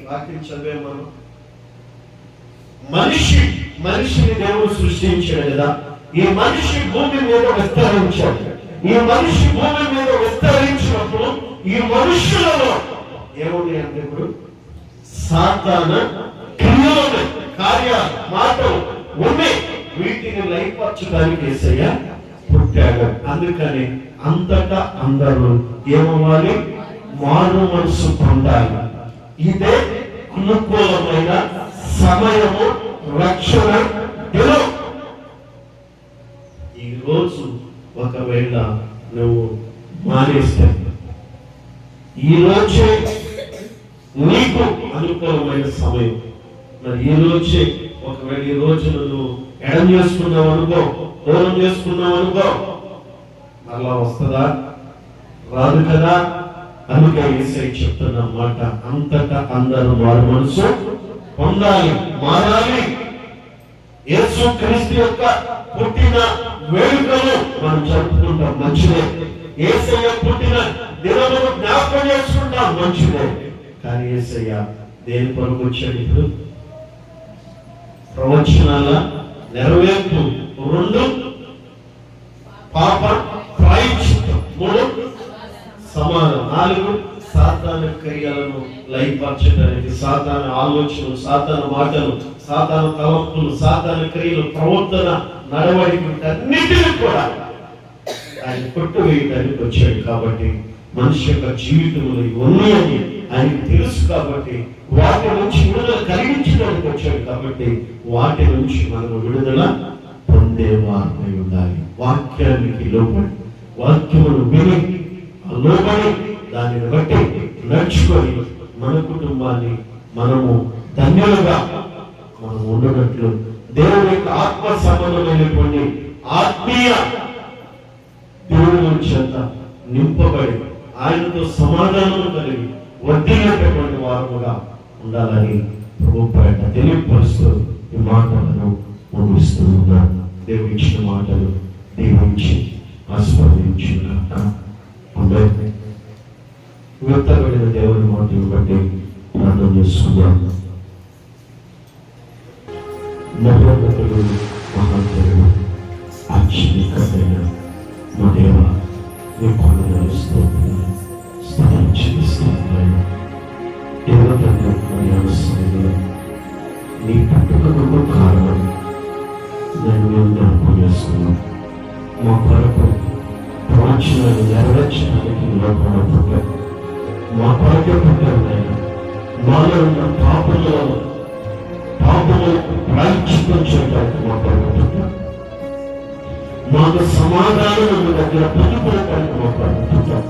వాక్యం చదివే మనం. మనిషిని దేవుడు సృష్టించాడు కదా. ఈ మనిషి భూమి మీద విస్తరించాడు. ఈ మనిషి భూమి మీద విస్తరించినప్పుడు ఈ మనుషులలో ఏముంది అంటే ఇప్పుడు సాతాన క్రియలు, కార్యాలు, మాటలు ఉన్నాయి. వీటిని లయపరచడానికి యేసయ్య పుట్టాడు. అందుకని అంతటా అందరూ ఏమవ్వాలి? మారు మనసు పొందాలి. ఇదే అనుకూలమైన సమయము, రక్షణ దినం. ఈ రోజు ఒకవేళ నువ్వు మానేస్తే, ఈ రోజే నీకు అనుకూలమైన సమయం. మరి ఈ రోజే ఒకవేళ ఈ రోజు నువ్వు ఎడం చేసుకున్నావు అనుకో, దూరం చేసుకున్నావు అనుకో, మళ్ళా వస్తుందా? రాదు కదా. అందుకే యేసయ్య చెప్తున్న మాట, అంతటా అందరూ వారి మనసు పొందాలి, మారాలి. యేసు క్రీస్తు యొక్క పుట్టిన వేడుకలు మనం జరుపుకుంటాం, మంచిదే. యేసయ్య పుట్టిన దినమును జ్ఞాపకం చేసుకుంటాం, మంచిదే. కానీ యేసయ్య దేని కొరకు వచ్చాడు? ఇప్పుడు ప్రవచనాల నెరవేర్పు, 2 పాప ప్రాయశ్చిత్తం, 3 సమాధానం, 4 సాతాను క్రియలను లయపరచడానికి, సాతాను ఆలోచనలు, సాతాను మాటలు, సాతాను తలంపులు, సాతాను క్రియలు, ప్రవర్తన, నడవడిక అన్నిటిని కూడా ఆయన కొట్టువేయడానికి వచ్చాడు. కాబట్టి మనిషి యొక్క జీవితంలో ఇవన్నీ అని ఆయనకు తెలుసు. కాబట్టి వాటి నుంచి విడుదల కలిగించడానికి వచ్చాడు. కాబట్టి వాటి నుంచి మనం విడుదల పొందేవారమై ఉండాలి. వాక్యానికి లోబడి, వాక్యమును విని లోబడి దానిని బట్టి నడుచుకొని మన కుటుంబాన్ని మనము ధన్యులుగా మనం ఉండనట్లు దేవుని యొక్క ఆత్మ సంబంధమైనటువంటి ఆత్మీయ దేవుని చేత నింపబడి ఆయనతో సమాధానం కలిగి వర్ధిల్లేటటువంటి వారముగా ఉండాలని ప్రభు పేరట తెలియపరుస్తూ ఈ మాటలను ముగిస్తూ ఉన్నాను. దేవుడు ఇచ్చిన మాటలు దీవించి ఆస్వాదించుగాక. ఆమేన్. వ్యక్తపడిన దేవుని మాటలు బట్టి ప్రార్థన చేసుకుందాం. మహోన్నతుడు, మహాదేవుడు, ఆశ్చర్యకరమైన మా దేవ, నీ కొండలు స్తోత్రాలు స్థాపించుకుంటున్నాను. దేవతను సమయంలో నీ పుట్టుకకు కారణం నేను జ్ఞాపకం చేసుకున్నాను. మా కొరకు ప్రవచనాలు నెరవేర్చడానికి లోపల పుట్టారు. మా కొరకే పుట్టారు నాయన. మాలో ఉన్న పాపములకు ప్రాయశ్చిత్తం చేయడానికి మా కొరకు పుట్టారు. మాకు సమాధానం దగ్గర పొందుకోవడానికి మా కొరకు పుట్టారు.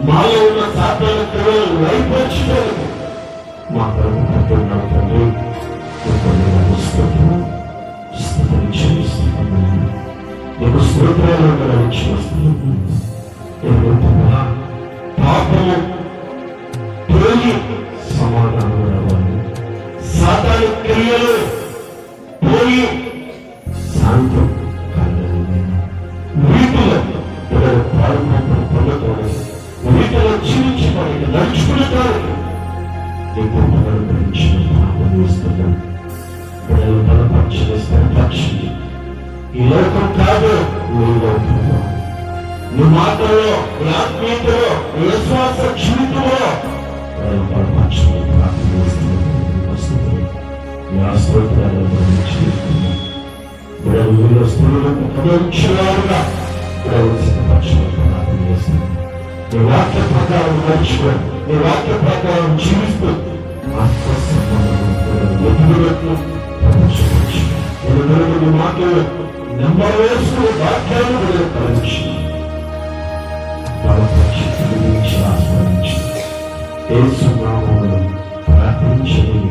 మాలో ఉన్న సాతాను క్రియలను లయపరచడానికి మా కొరకు పుట్టున్నాడు తండ్రి. స్తుతిని చెల్లిస్తున్నాను. నీకు స్తోత్రాలు ఇచ్చిస్తున్నాను. పాపము పోయి సమాధానం రావాలి. సాతాను క్రియలు పోయి శాంతం కలగాలి. వీటిలో పాల్గొనడం పొందడానికి, వీటిలో జీవించడానికి, నడుచుకునేదానికి నీకు అనుగ్రహించిన ప్రార్థన చేస్తున్నాను. బిడ్డలు బలపరిచిన స్థిరపరిచింది. ఈ లోకం కాదు, నీ లోకంలో, నీ మాటల్లో, నీ ఆత్మీయతలో, నీ విశ్వాస జీవితంలో బలపరిచిన ప్రార్థన చేస్తున్నాను. నీ ఆస్తోత్రాలను చేస్తున్నాను. బిడ్డలు మీలో స్త్రీలకు కదిలించేవారుగా బిడ్డలు సిద్ధపరిచిన ప్రార్థన చేస్తున్నాను. నీ వాక్య ప్రకారం నడుచుకొని, నీ వాక్య ప్రకారం జీవిస్తూ ఎదుగునట్లు ప్రదర్శించి మాటలు నెంబర్ వేస్తూ వాక్యాలను కలిగించి బలపరిచి ఆస్వాదించి యేసు నామములో ప్రార్థించని